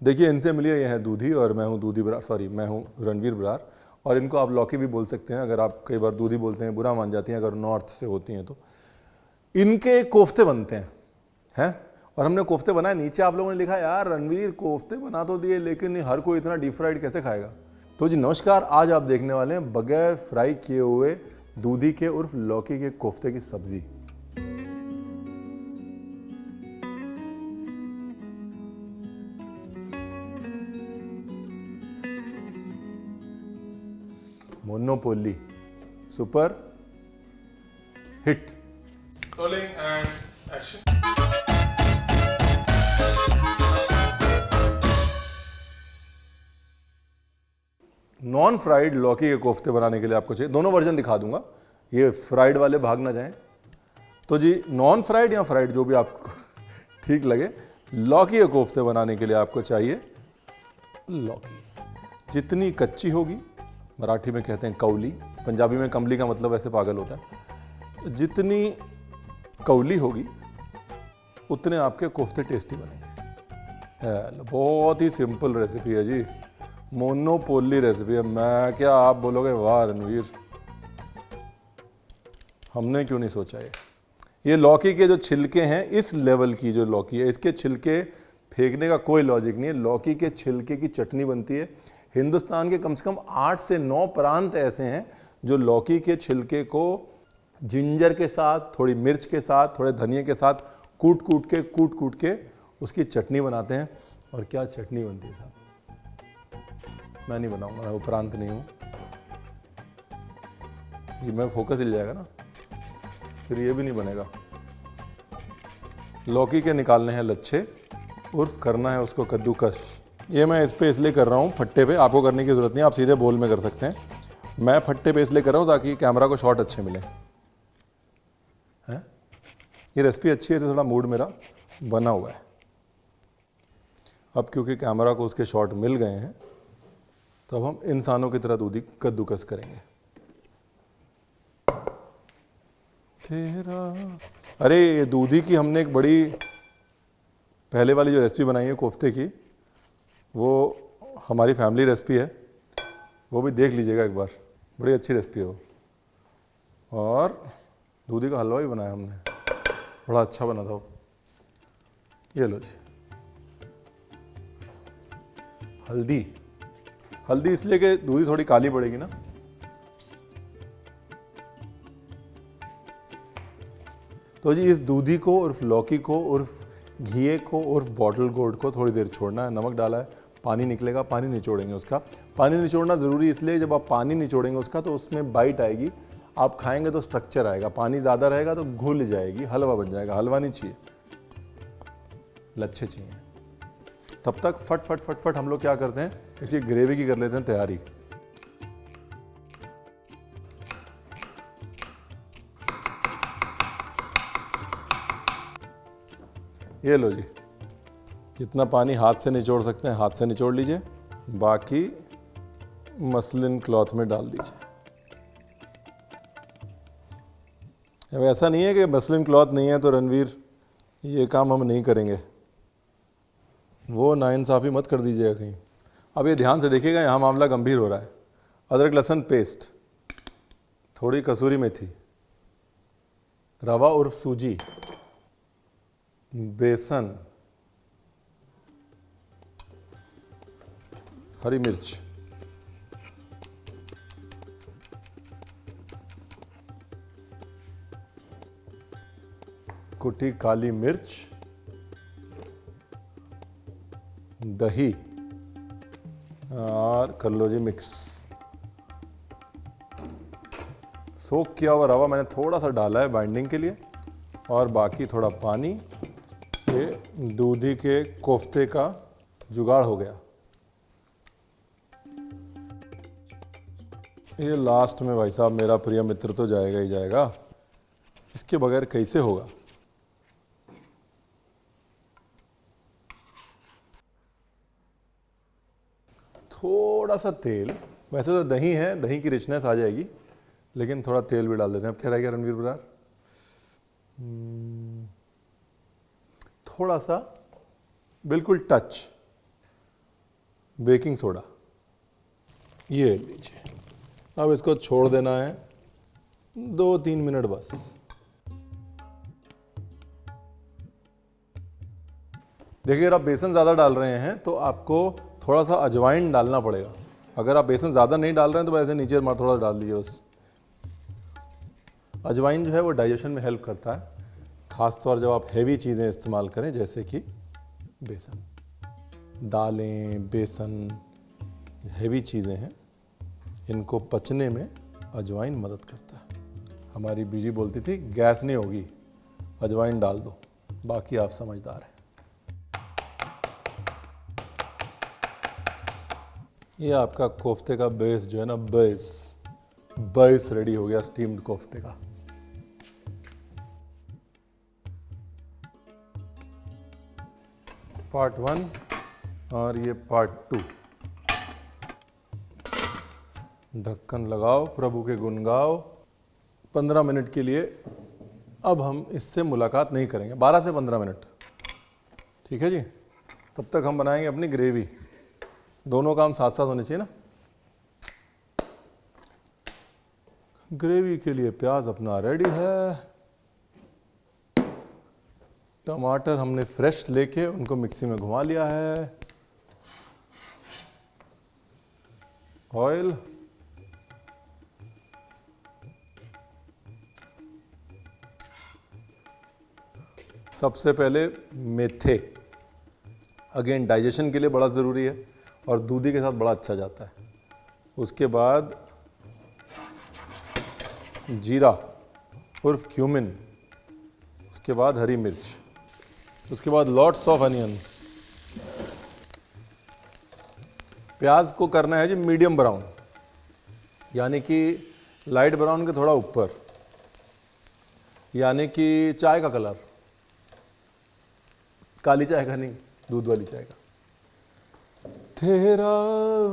देखिए इनसे मिलिए, ये हैं दूधी और मैं हूँ दूधी बरार, सॉरी मैं हूँ रणवीर बरार। और इनको आप लौकी भी बोल सकते हैं, अगर आप कई बार दूधी बोलते हैं बुरा मान जाती हैं अगर नॉर्थ से होती हैं तो। इनके कोफ्ते बनते हैं और हमने कोफ्ते बनाए। नीचे आप लोगों ने लिखा यार रणवीर कोफ्ते बना तो दिए लेकिन हर कोई इतना डीप फ्राइड कैसे खाएगा। तो जी नमस्कार, आज आप देखने वाले हैं बगैर फ्राई किए हुए दूधी के उर्फ लौकी के कोफ्ते की सब्जी। Monopoly super hit. Rolling and action. Non fried लौकी के कोफ्ते बनाने के लिए आपको चाहिए, दोनों वर्जन दिखा दूंगा, ये फ्राइड वाले भाग ना जाएं। तो जी नॉन फ्राइड या फ्राइड जो भी आपको ठीक लगे, लौकी के कोफ्ते बनाने के लिए आपको चाहिए लौकी। जितनी कच्ची होगी, मराठी में कहते हैं कौली, पंजाबी में कमली का मतलब ऐसे पागल होता है। जितनी कौली होगी उतने आपके कोफ्ते टेस्टी बनेंगे। बहुत ही सिंपल रेसिपी है जी, मोनोपोली रेसिपी है। मैं क्या, आप बोलोगे वाह रणवीर हमने क्यों नहीं सोचा ये लौकी के जो छिलके हैं, इस लेवल की जो लौकी है, इसके छिलके फेंकने का कोई लॉजिक नहीं है। लौकी के छिलके की चटनी बनती है। हिंदुस्तान के कम से कम 8 से 9 प्रांत ऐसे हैं जो लौकी के छिलके को जिंजर के साथ, थोड़ी मिर्च के साथ, थोड़े धनिए के साथ कूट कूट के उसकी चटनी बनाते हैं। और क्या चटनी बनती है साहब, मैं नहीं बनाऊंगा, मैं वो प्रांत नहीं हूँ। ये मैं फोकस हिल जाएगा ना, फिर ये भी नहीं बनेगा। लौकी के निकालने हैं लच्छे, उर्फ करना है उसको कद्दूकस। ये मैं इस पे इसलिए कर रहा हूँ फट्टे पे, आपको करने की ज़रूरत नहीं, आप सीधे बोल में कर सकते हैं। मैं फट्टे पे इसलिए कर रहा हूँ ताकि कैमरा को शॉट अच्छे मिले हैं। ये रेसिपी अच्छी है तो थोड़ा मूड मेरा बना हुआ है। अब क्योंकि कैमरा को उसके शॉट मिल गए हैं तो अब हम इंसानों की तरह दूधी कद्दूकस करेंगे। तेरा अरे ये दूधी की हमने एक बड़ी पहले वाली जो रेसिपी बनाई है कोफ्ते की, वो हमारी फैमिली रेसिपी है, वो भी देख लीजिएगा एक बार, बड़ी अच्छी रेसिपी है वो। और दूधी का हलवा भी बनाया हमने, बड़ा अच्छा बना था वो। ये लो जी हल्दी इसलिए कि दूधी थोड़ी काली पड़ेगी ना। तो जी इस दूधी को उर्फ लौकी को उर्फ घिए को उर्फ बॉटल गोल्ड को थोड़ी देर छोड़ना है। नमक डाला है, पानी निकलेगा, पानी निचोड़ेंगे उसका। पानी निचोड़ना ज़रूरी इसलिए, जब आप पानी निचोड़ेंगे उसका तो उसमें बाइट आएगी, आप खाएंगे तो स्ट्रक्चर आएगा। पानी ज़्यादा रहेगा तो घुल जाएगी, हलवा बन जाएगा। हलवा नहीं चाहिए, लच्छे चाहिए। तब तक फट हम लोग क्या करते हैं, इसकी ग्रेवी की कर लेते हैं तैयारी। ये लो जी, जितना पानी हाथ से निचोड़ सकते हैं हाथ से निचोड़ लीजिए, बाकी मसलिन क्लॉथ में डाल दीजिए। अब ऐसा नहीं है कि मसलिन क्लॉथ नहीं है तो रणवीर ये काम हम नहीं करेंगे, वो नाइंसाफ़ी मत कर दीजिएगा कहीं। अब ये ध्यान से देखिएगा, यहाँ मामला गंभीर हो रहा है। अदरक लहसुन पेस्ट, थोड़ी कसूरी मेथी, रवा उर्फ सूजी, बेसन, हरी मिर्च, कुटी काली मिर्च, दही और कर लो जी मिक्स। सोक किया हुआ रवा मैंने थोड़ा सा डाला है बाइंडिंग के लिए, और बाकी थोड़ा पानी। ये दूधी के कोफ्ते का जुगाड़ हो गया। ये लास्ट में भाई साहब मेरा प्रिय मित्र तो जाएगा ही जाएगा, इसके बगैर कैसे होगा। थोड़ा सा तेल, वैसे तो दही है, दही की रिचनेस आ जाएगी, लेकिन थोड़ा तेल भी डाल देते हैं। अब क्या रहेगा रणवीर बरार, थोड़ा सा बिल्कुल टच बेकिंग सोडा, ये लीजिए। अब इसको छोड़ देना है 2-3 मिनट बस। देखिए, अगर आप बेसन ज़्यादा डाल रहे हैं तो आपको थोड़ा सा अजवाइन डालना पड़ेगा। अगर आप बेसन ज़्यादा नहीं डाल रहे हैं तो वैसे नीचे मार थोड़ा डाल दीजिए बस। अजवाइन जो है वो डाइजेशन में हेल्प करता है, ख़ासतौर जब आप हैवी चीज़ें इस्तेमाल करें जैसे कि बेसन, दालें, बेसन, हैवी चीज़ें हैं, इनको पचने में अजवाइन मदद करता है। हमारी बीजी बोलती थी गैस नहीं होगी, अजवाइन डाल दो, बाकी आप समझदार हैं। ये आपका कोफ्ते का बेस जो है ना, बेस रेडी हो गया स्टीम्ड कोफ्ते का। पार्ट 1 और ये पार्ट 2। ढक्कन लगाओ, प्रभु के गुण गाओ। 15 मिनट के लिए अब हम इससे मुलाकात नहीं करेंगे, 12 से 15 मिनट, ठीक है जी। तब तक हम बनाएंगे अपनी ग्रेवी। दोनों काम साथ साथ होने चाहिए ना। ग्रेवी के लिए प्याज अपना रेडी है। टमाटर हमने फ्रेश लेके उनको मिक्सी में घुमा लिया है। ऑयल, सबसे पहले मेथे, अगेन डाइजेशन के लिए बड़ा ज़रूरी है और दूधी के साथ बड़ा अच्छा जाता है। उसके बाद जीरा उर्फ क्यूमिन, उसके बाद हरी मिर्च, उसके बाद लॉट्स ऑफ अनियन। प्याज को करना है जी मीडियम ब्राउन, यानी कि लाइट ब्राउन के थोड़ा ऊपर, यानी कि चाय का कलर, काली चाय का नहीं, दूध वाली चाय का। तेरा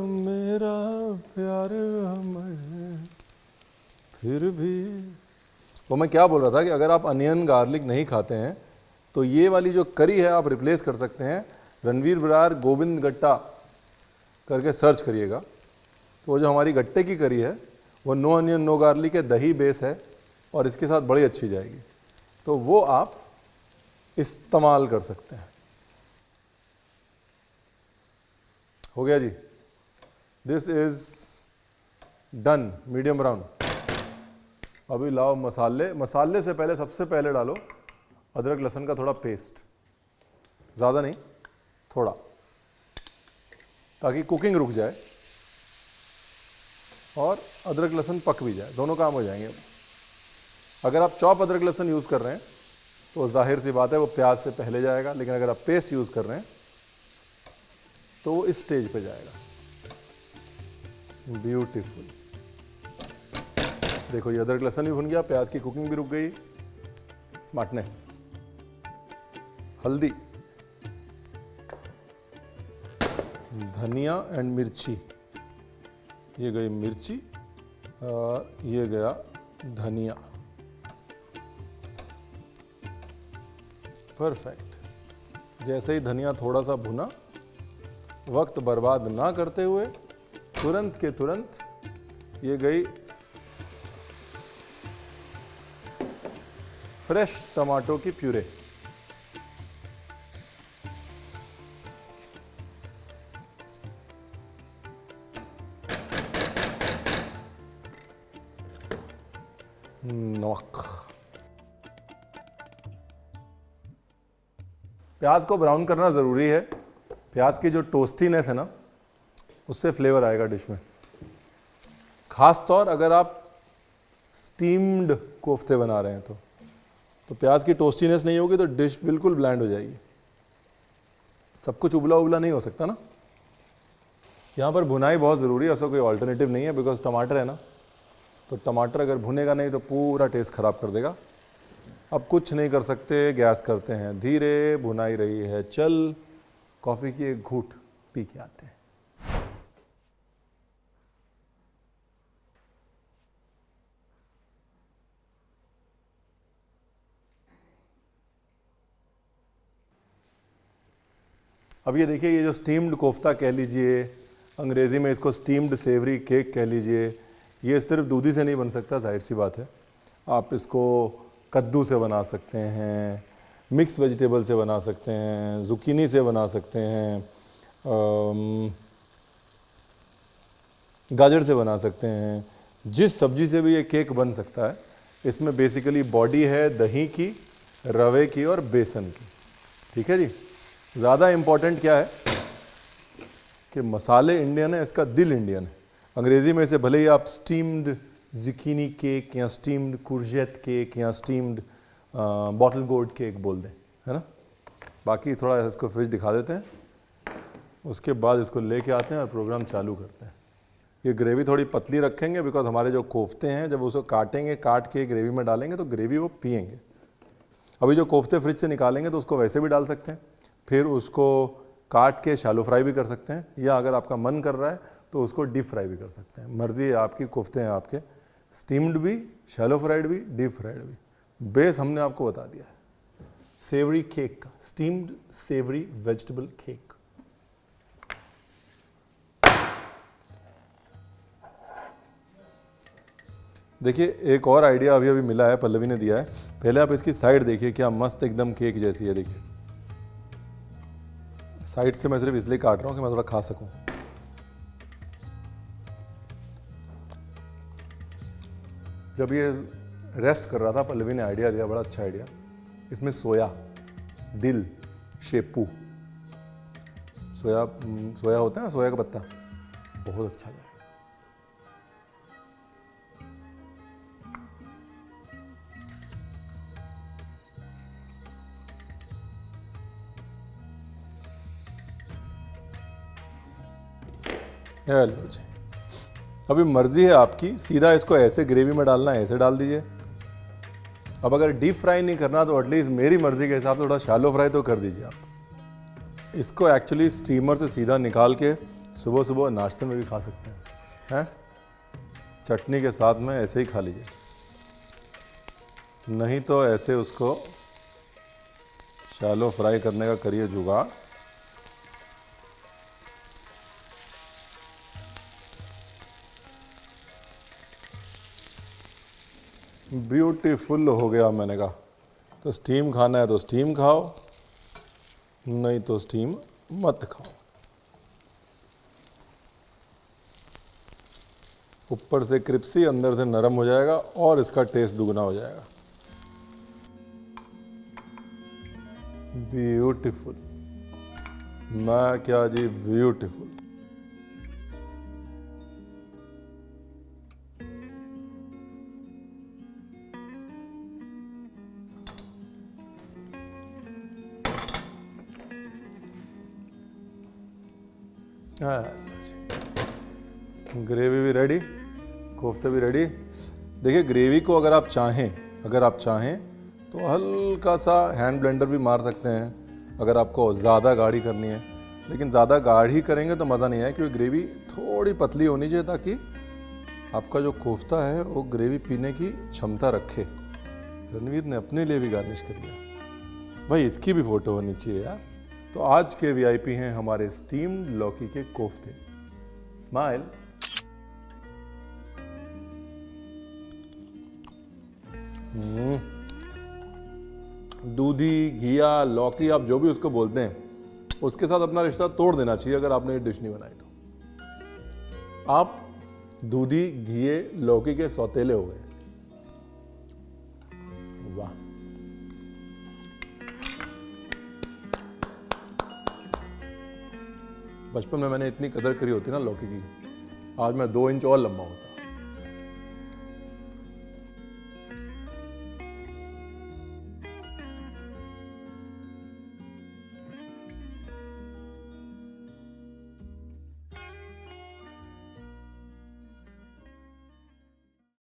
मेरा प्यार अमर फिर भी। वो मैं क्या बोल रहा था कि अगर आप अनियन गार्लिक नहीं खाते हैं तो ये वाली जो करी है आप रिप्लेस कर सकते हैं। रणवीर बरार गोविंद गट्टा करके सर्च करिएगा, तो वो जो हमारी गट्टे की करी है वो नो अनियन नो गार्लिक है, दही बेस है और इसके साथ बड़ी अच्छी जाएगी, तो वो आप इस्तेमाल कर सकते हैं। हो गया जी, this is done, medium brown. अभी लाओ मसाले। मसाले से पहले सबसे पहले डालो अदरक लहसुन का थोड़ा पेस्ट, ज़्यादा नहीं, थोड़ा, ताकि कुकिंग रुक जाए और अदरक लहसुन पक भी जाए, दोनों काम हो जाएंगे। अगर आप चॉप अदरक लहसुन यूज़ कर रहे हैं तो जाहिर सी बात है वो प्याज से पहले जाएगा, लेकिन अगर आप पेस्ट यूज़ कर रहे हैं तो वो इस स्टेज पे जाएगा। ब्यूटीफुल। देखो ये अदरक लहसुन भी भुन गया, प्याज की कुकिंग भी रुक गई, स्मार्टनेस। हल्दी, धनिया एंड मिर्ची, ये गई मिर्ची, ये गया धनिया। परफेक्ट। जैसे ही धनिया थोड़ा सा भुना, वक्त बर्बाद ना करते हुए तुरंत के तुरंत ये गई फ्रेश टमाटो की प्यूरे। नमक। प्याज को ब्राउन करना ज़रूरी है। प्याज की जो टोस्टीनेस है ना, उससे फ्लेवर आएगा डिश में। खास तौर अगर आप स्टीम्ड कोफ्ते बना रहे हैं तो प्याज की टोस्टीनेस नहीं होगी तो डिश बिल्कुल ब्लैंड हो जाएगी। सब कुछ उबला उबला नहीं हो सकता ना। यहाँ पर भुनाई बहुत ज़रूरी है, ऐसा कोई ऑल्टरनेटिव नहीं है, बिकॉज टमाटर है ना, तो टमाटर अगर भुनेगा नहीं तो पूरा टेस्ट ख़राब कर देगा। अब कुछ नहीं कर सकते, गैस करते हैं धीरे, भुनाई रही है चल। कॉफ़ी की एक घूंट पी के आते हैं। अब ये देखिए, ये जो स्टीम्ड कोफ्ता कह लीजिए, अंग्रेज़ी में इसको स्टीम्ड सेवरी केक कह लीजिए, ये सिर्फ दूधी से नहीं बन सकता, जाहिर सी बात है। आप इसको कद्दू से बना सकते हैं, मिक्स वेजिटेबल से बना सकते हैं, जुकीनी से बना सकते हैं, गाजर से बना सकते हैं, जिस सब्जी से भी ये केक बन सकता है। इसमें बेसिकली बॉडी है दही की, रवे की और बेसन की। ठीक है जी। ज़्यादा इम्पॉर्टेंट क्या है कि मसाले इंडियन है, इसका दिल इंडियन है। अंग्रेज़ी में से भले ही आप स्टीम्ड जुकीनी केक या स्टीम्ड कुर्जेट केक या स्टीम्ड बॉटल गोर्ड केक बोल दें, है ना। बाकी थोड़ा इसको फ्रिज दिखा देते हैं, उसके बाद इसको लेके आते हैं और प्रोग्राम चालू करते हैं। ये ग्रेवी थोड़ी पतली रखेंगे बिकॉज हमारे जो कोफ्ते हैं जब उसको काटेंगे, काट के ग्रेवी में डालेंगे तो ग्रेवी वो पिएंगे। अभी जो कोफ्ते फ्रिज से निकालेंगे तो उसको वैसे भी डाल सकते हैं, फिर उसको काट के शैलो फ्राई भी कर सकते हैं, या अगर आपका मन कर रहा है तो उसको डीप फ्राई भी कर सकते हैं। मर्जी है आपकी, कोफ्ते हैं आपके, स्टीम्ड भी, शैलो फ्राइड भी, डीप फ्राइड भी। बेस हमने आपको बता दिया है सेवरी केक का, स्टीम्ड सेवरी वेजिटेबल केक। देखिए, एक और आइडिया अभी अभी मिला है, पल्लवी ने दिया है। पहले आप इसकी साइड देखिए, क्या मस्त एकदम केक जैसी है। देखिए साइड से मैं सिर्फ इसलिए काट रहा हूँ कि मैं थोड़ा खा सकूं। जब ये रेस्ट कर रहा था, पल्लवी ने आइडिया दिया, बड़ा अच्छा आइडिया। इसमें सोया, दिल, शेपू, सोया होता है ना, सोया का पत्ता, बहुत अच्छा है। हेलो जी। अभी मर्जी है आपकी, सीधा इसको ऐसे ग्रेवी में डालना है ऐसे डाल दीजिए। अब अगर डीप फ्राई नहीं करना तो एटलीस्ट मेरी मर्जी के हिसाब से थोड़ा शैलो फ्राई तो कर दीजिए आप। इसको एक्चुअली स्टीमर से सीधा निकाल के सुबह सुबह नाश्ते में भी खा सकते हैं, चटनी के साथ में ऐसे ही खा लीजिए, नहीं तो ऐसे उसको शैलो फ्राई करने का करिए जुगाड़। ब्यूटीफुल हो गया। मैंने कहा तो स्टीम खाना है तो स्टीम खाओ, नहीं तो स्टीम मत खाओ। ऊपर से क्रिस्पी, अंदर से नरम हो जाएगा और इसका टेस्ट दुगना हो जाएगा। ब्यूटीफुल, मैं क्या जी, ब्यूटीफुल। ग्रेवी भी रेडी, कोफ्ते भी रेडी। देखिए ग्रेवी को अगर आप चाहें तो हल्का सा हैंड ब्लेंडर भी मार सकते हैं अगर आपको ज़्यादा गाढ़ी करनी है, लेकिन ज़्यादा गाढ़ी करेंगे तो मज़ा नहीं आए, क्योंकि ग्रेवी थोड़ी पतली होनी चाहिए ताकि आपका जो कोफ्ता है वो ग्रेवी पीने की क्षमता रखे। रणवीर ने अपने लिए भी गार्निश कर लिया। भाई इसकी भी फ़ोटो होनी चाहिए यार। तो आज के वीआईपी हैं हमारे स्टीम्ड लौकी के कोफ्ते। स्माइल। दूधी, घिया, लौकी, आप जो भी उसको बोलते हैं, उसके साथ अपना रिश्ता तोड़ देना चाहिए अगर आपने ये डिश नहीं बनाई तो। आप दूधी, घिये, लौकी के सौतेले हो गए। वाह। बचपन में मैंने इतनी कदर करी होती ना लौकी की, आज मैं 2 इंच और लंबा होता।